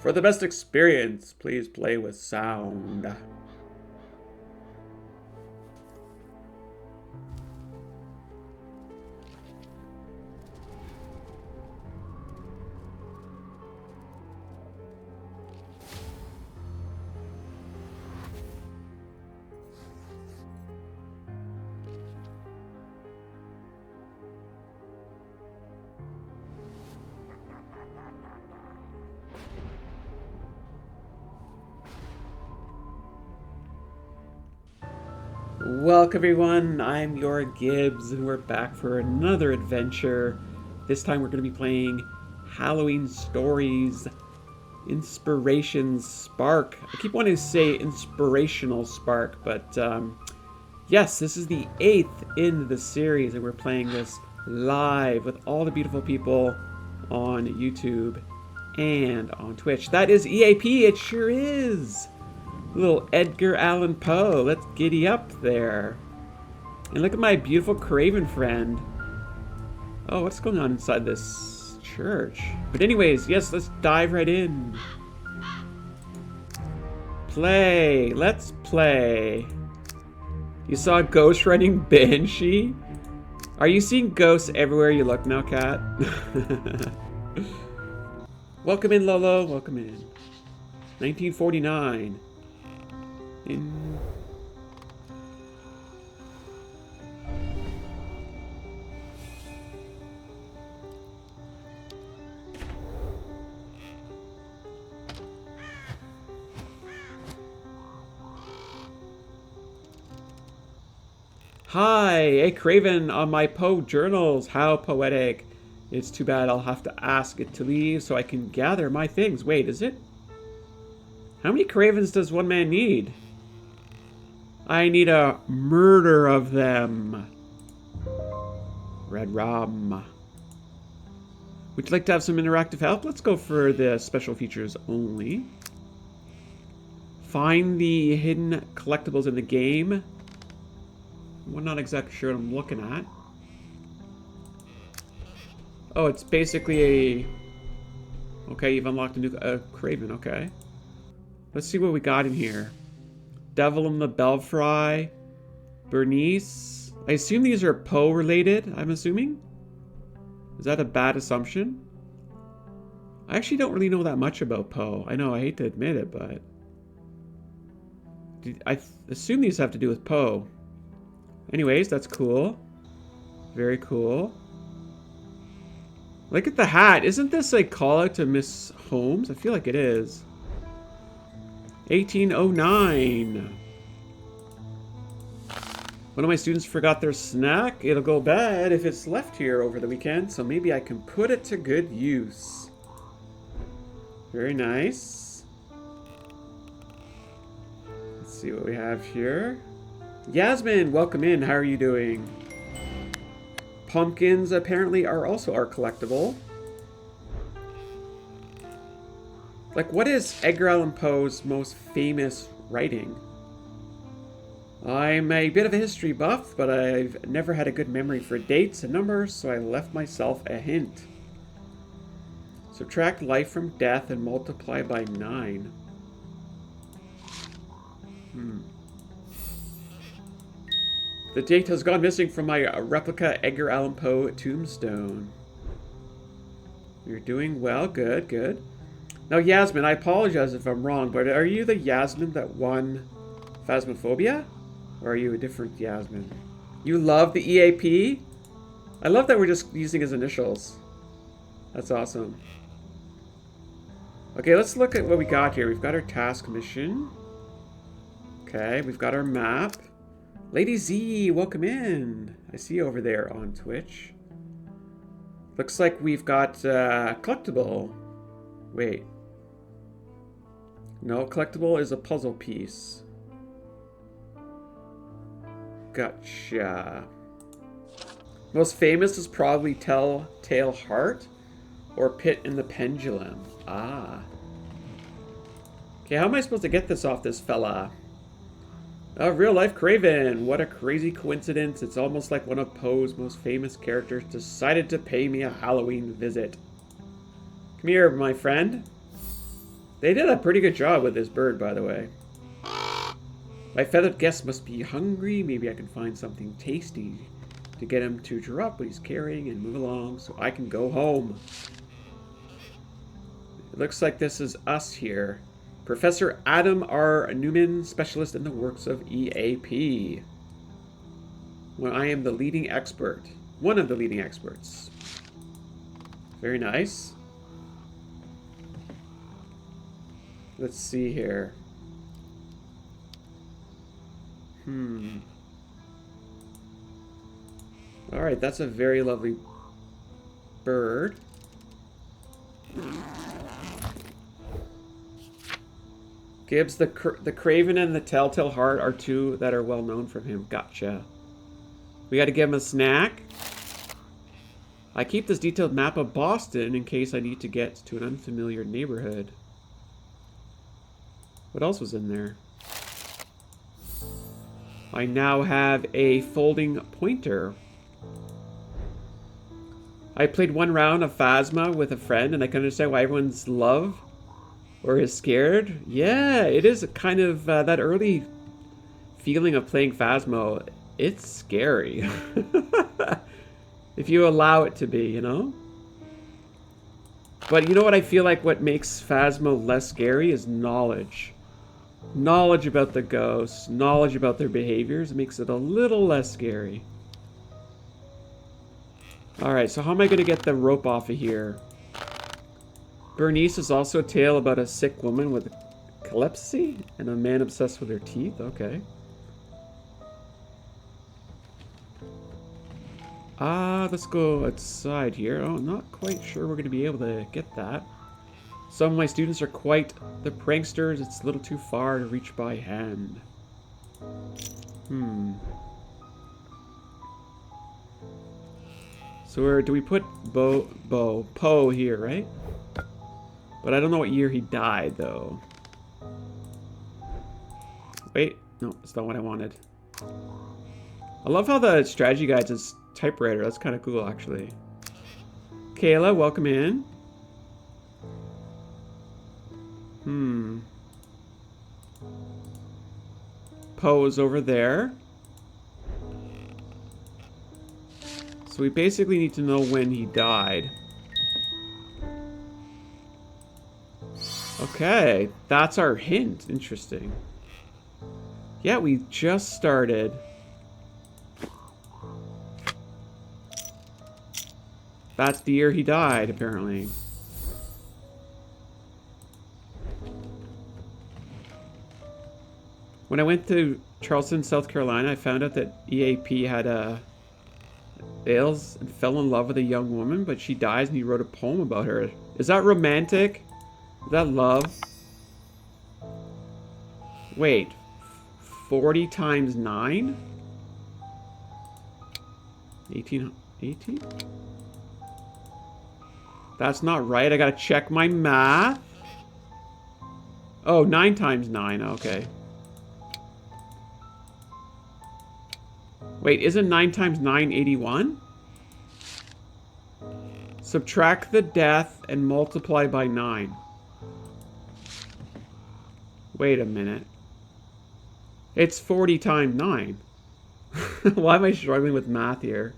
For the best experience, please play with sound. Welcome everyone, I'm YourGibs and we're back for another adventure. This time we're going to be playing Halloween Stories Inspirations Spark. I keep wanting to say Inspirational Spark, but yes, this is the 8th in the series and we're playing this live with all the beautiful people on YouTube and on Twitch. That is EAP, it sure is! Little Edgar Allan Poe. Let's giddy up there. And look at my beautiful Craven friend. Oh, what's going on inside this church? But anyways, yes, let's dive right in. Play. Let's play. You saw a ghost running Banshee? Are you seeing ghosts everywhere you look now, Cat? Welcome in, Lolo. Welcome in. 1949. Hi, hey Craven on my Poe journals. How poetic. It's too bad I'll have to ask it to leave so I can gather my things. Wait, is it? How many Cravens does one man need? I need a murder of them. Red rum. Would you like to have some interactive help? Let's go for the special features only. Find the hidden collectibles in the game. I'm not exactly sure what I'm looking at. Oh, it's basically a... Okay, you've unlocked a new Craven, okay. Let's see what we got in here. Devil in the Belfry. Bernice. I assume these are Poe related, I'm assuming? Is that a bad assumption? I actually don't really know that much about Poe. I know, I hate to admit it, but... I assume these have to do with Poe. Anyways, that's cool. Very cool. Look at the hat. Isn't this a call out to Miss Holmes? I feel like it is. 1809. One of my students forgot their snack. It'll go bad if it's left here over the weekend, so maybe I can put it to good use. Very nice. Let's see what we have here. Yasmin, welcome in. How are you doing? Pumpkins apparently are also our collectible. Like, what is Edgar Allan Poe's most famous writing? I'm a bit of a history buff, but I've never had a good memory for dates and numbers, so I left myself a hint. Subtract life from death and multiply by 9. The date has gone missing from my replica Edgar Allan Poe tombstone. You're doing well. Good, good. Now, Yasmin, I apologize if I'm wrong, but are you the Yasmin that won Phasmophobia? Or are you a different Yasmin? You love the EAP? I love that we're just using his initials. That's awesome. Okay, let's look at what we got here. We've got our task mission. Okay, we've got our map. Lady Z, welcome in. I see you over there on Twitch. Looks like we've got collectible. Wait. No, collectible is a puzzle piece. Gotcha. Most famous is probably Telltale Heart or Pit in the Pendulum. Ah. Okay, how am I supposed to get this off this fella? Real life Craven. What a crazy coincidence. It's almost like one of Poe's most famous characters decided to pay me a Halloween visit. Come here, my friend. They did a pretty good job with this bird, by the way. My feathered guest must be hungry. Maybe I can find something tasty to get him to drop what he's carrying and move along so I can go home. It looks like this is us here. Professor Adam R. Newman, specialist in the works of EAP. Well, I am the leading expert. One of the leading experts. Very nice. Let's see here. Alright, that's a very lovely bird. Gibbs, the Craven and the Telltale Heart are two that are well known from him. Gotcha. We gotta give him a snack. I keep this detailed map of Boston in case I need to get to an unfamiliar neighborhood. What else was in there? I now have a folding pointer. I played one round of Phasma with a friend and I can understand why everyone's love or is scared. Yeah, it is kind of that early feeling of playing Phasmo. It's scary. If you allow it to be, you know? But you know what I feel like what makes Phasmo less scary is knowledge. Knowledge about the ghosts, knowledge about their behaviors makes it a little less scary. Alright, so how am I going to get the rope off of here? Bernice is also a tale about a sick woman with epilepsy and a man obsessed with her teeth. Okay. Let's go outside here. Oh, I'm not quite sure we're going to be able to get that. Some of my students are quite the pranksters. It's a little too far to reach by hand. So where do we put Poe here, right? But I don't know what year he died, though. Wait, no, that's not what I wanted. I love how the strategy guide's is typewriter. That's kind of cool, actually. Kayla, welcome in. Poe is over there. So we basically need to know when he died. Okay, that's our hint. Interesting. Yeah, we just started. That's the year he died, apparently. When I went to Charleston, South Carolina, I found out that EAP had Ailes and fell in love with a young woman, but she dies and he wrote a poem about her. Is that romantic? Is that love? Wait. 40 times 9? 18? That's not right. I gotta check my math. Oh, 9 times 9. Okay. Wait, isn't 9 times 9 81? Subtract the death and multiply by 9. Wait a minute. It's 40 times 9. Why am I struggling with math here?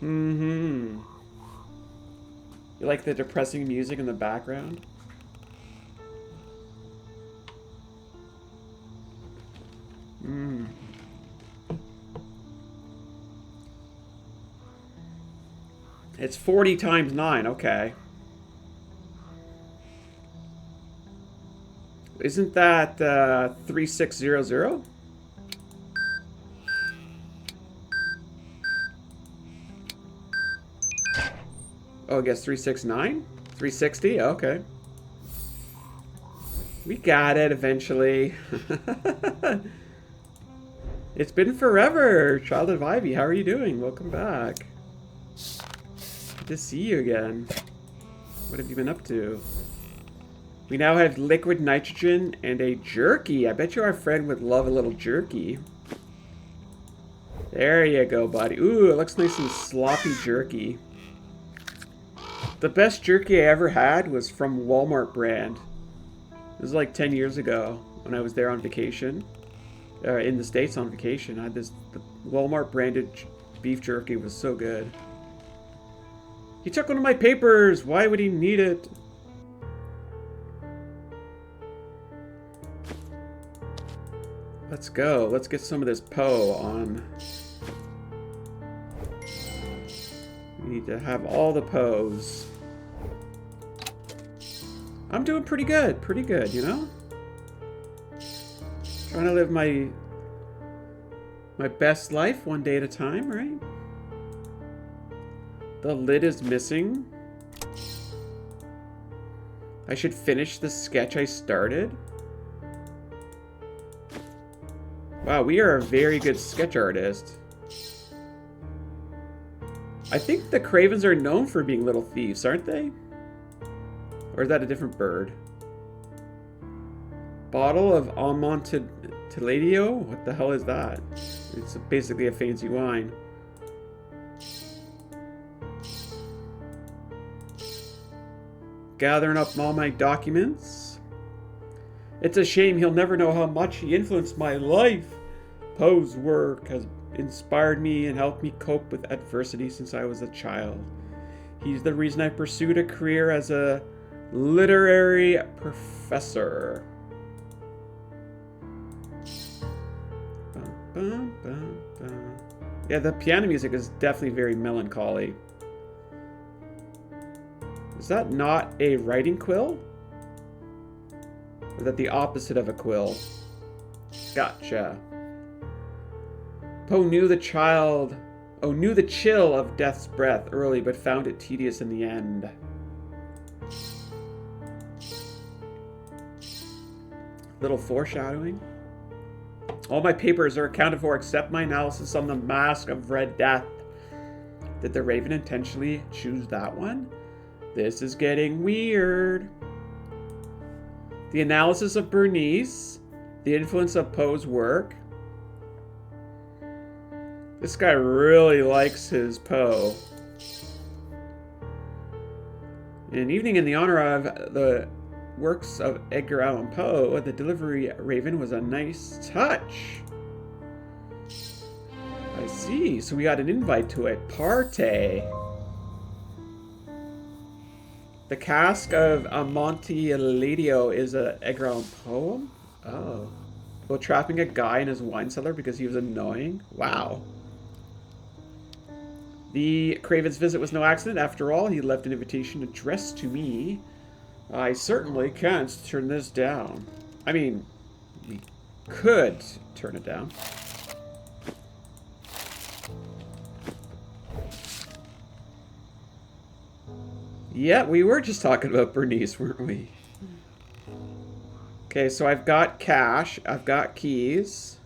You like the depressing music in the background? It's 40 times 9, okay. Isn't that 3600? Oh, I guess 369? 360? Okay. We got it eventually. It's been forever, Child of Ivy. How are you doing? Welcome back. Good to see you again. What have you been up to? We now have liquid nitrogen and a jerky. I bet you our friend would love a little jerky. There you go, buddy. Ooh, it looks nice and sloppy jerky. The best jerky I ever had was from Walmart brand. It was like 10 years ago when I was there on vacation. In the States on vacation. I had the Walmart branded beef jerky. Was so good. He took one of my papers. Why would he need it? Let's go. Let's get some of this Poe on. We need to have all the Poes. I'm doing pretty good, you know? Trying to live my best life one day at a time, right? The lid is missing. I should finish the sketch I started. Wow, we are a very good sketch artist. I think the Cravens are known for being little thieves, aren't they? Or is that a different bird? Bottle of Amontillado? What the hell is that? It's basically a fancy wine. Gathering up all my documents. It's a shame he'll never know how much he influenced my life. Poe's work has inspired me and helped me cope with adversity since I was a child. He's the reason I pursued a career as a literary professor. Yeah, the piano music is definitely very melancholy. Is that not a writing quill? Or is that the opposite of a quill? Gotcha. Poe knew the chill of death's breath early, but found it tedious in the end. Little foreshadowing. All my papers are accounted for except my analysis on the Mask of Red Death. Did the Raven intentionally choose that one? This is getting weird. The analysis of Bernice. The influence of Poe's work. This guy really likes his Poe. An evening in the honor of the works of Edgar Allan Poe, the delivery raven was a nice touch. I see. So we got an invite to a party. The Cask of Amontillado is a Edgar Allan poem? Oh. About trapping a guy in his wine cellar because he was annoying? Wow. The Craven's visit was no accident. After all, he left an invitation addressed to me. I certainly can't turn this down. I mean, we could turn it down. Yeah, we were just talking about Bernice, weren't we? Okay, so I've got cash. I've got keys.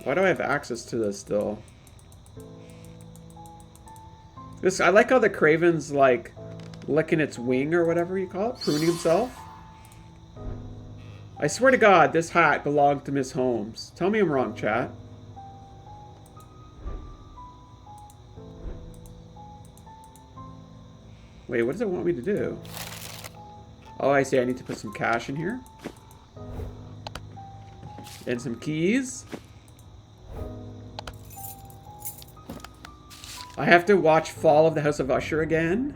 Why do I have access to this still? I like how the Craven's like licking its wing or whatever you call it, pruning himself. I swear to God, this hat belonged to Miss Holmes. Tell me I'm wrong, chat. Wait, what does it want me to do? Oh, I see. I need to put some cash in here. And some keys. I have to watch Fall of the House of Usher again.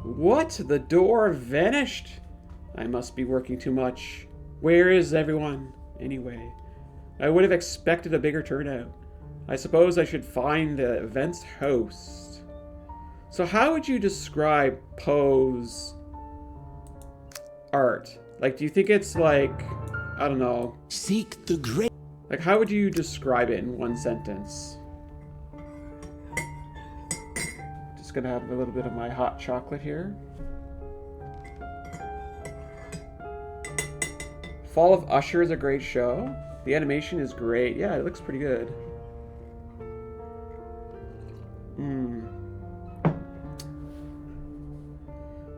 What? The door vanished? I must be working too much. Where is everyone, anyway? I would have expected a bigger turnout. I suppose I should find the event's host. So how would you describe Poe's art? Like, do you think it's like, I don't know. Seek the great. Like, how would you describe it in one sentence? Just gonna have a little bit of my hot chocolate here. Fall of Usher is a great show. The animation is great. Yeah, it looks pretty good.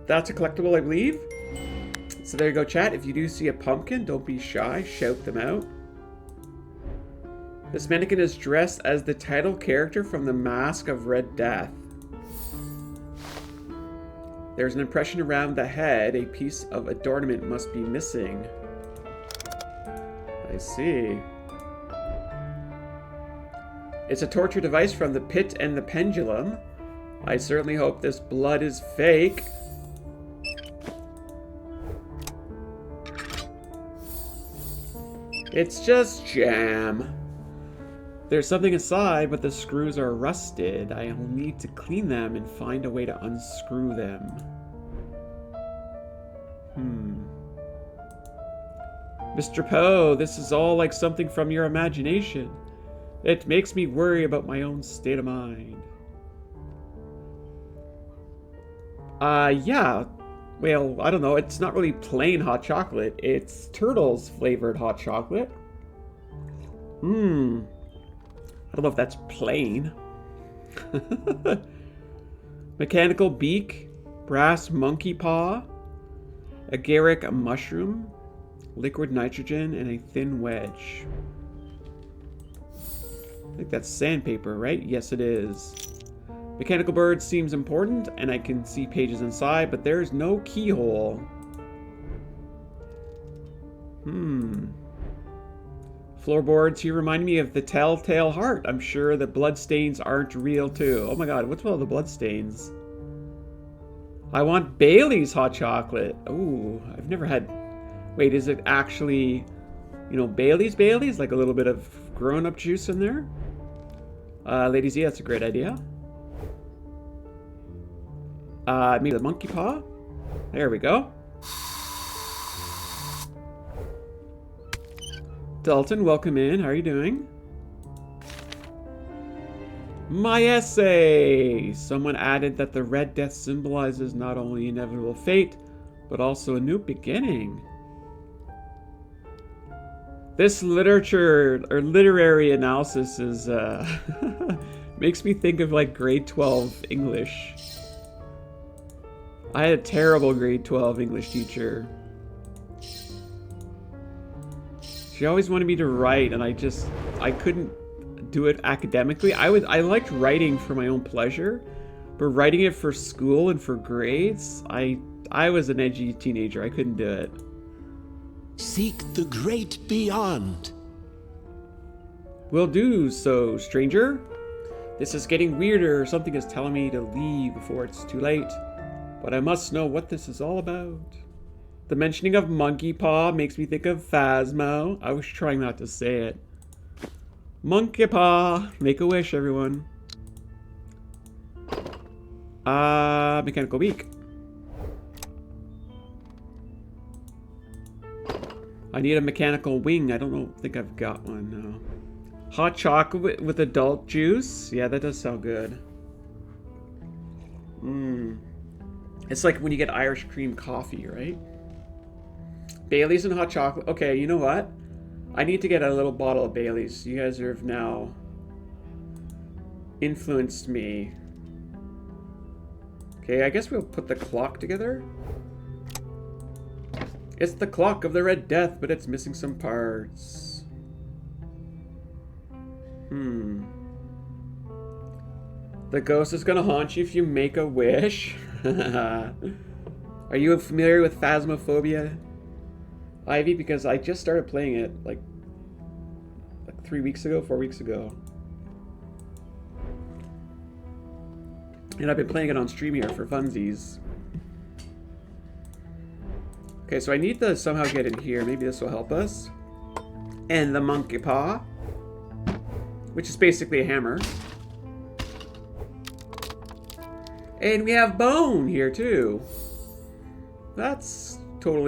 That's a collectible, I believe. So there you go, chat. If you do see a pumpkin, don't be shy. Shout them out. This mannequin is dressed as the title character from The Mask of Red Death. There's an impression around the head. A piece of adornment must be missing. I see. It's a torture device from the Pit and the Pendulum. I certainly hope this blood is fake. It's just jam. There's something inside, but the screws are rusted. I'll need to clean them and find a way to unscrew them. Mr. Poe, this is all like something from your imagination. It makes me worry about my own state of mind. Yeah. Well, I don't know. It's not really plain hot chocolate. It's Turtles flavored hot chocolate. I don't know if that's plain. Mechanical beak, brass monkey paw, agaric mushroom, liquid nitrogen, and a thin wedge. I think that's sandpaper, right? Yes, it is. Mechanical bird seems important, and I can see pages inside, but there's no keyhole. Floorboards here remind me of the Telltale Heart. I'm sure the bloodstains aren't real, too. Oh my god, what's with all the bloodstains? I want Bailey's hot chocolate. Ooh, I've never had... Wait, is it actually, you know, Bailey's? Like a little bit of grown-up juice in there? Ladies, yeah, that's a great idea. Maybe the monkey paw? There we go. Dalton, welcome in. How are you doing? My essay! Someone added that the Red Death symbolizes not only inevitable fate, but also a new beginning. This literature, or literary analysis is, makes me think of like grade 12 English. I had a terrible grade 12 English teacher. She always wanted me to write, and I couldn't do it academically. I liked writing for my own pleasure, but writing it for school and for grades, I was an edgy teenager. I couldn't do it. Seek the great beyond. Will do so, stranger. This is getting weirder. Something is telling me to leave before it's too late. But I must know what this is all about. The mentioning of monkey paw makes me think of Phasmo. I was trying not to say it. Monkey paw. Make a wish, everyone. Mechanical beak. I need a mechanical wing. I don't think I've got one, no. Hot chocolate with adult juice. Yeah, that does sound good. It's like when you get Irish cream coffee, right? Bailey's and hot chocolate. Okay, you know what? I need to get a little bottle of Bailey's. You guys have now influenced me. Okay, I guess we'll put the clock together. It's the clock of the Red Death, but it's missing some parts. The ghost is gonna haunt you if you make a wish. Are you familiar with Phasmophobia, Ivy? Because I just started playing it like 4 weeks ago. And I've been playing it on stream here for funsies. Okay, so I need to somehow get in here. Maybe this will help us. And the monkey paw, which is basically a hammer. And we have bone here too. That's totally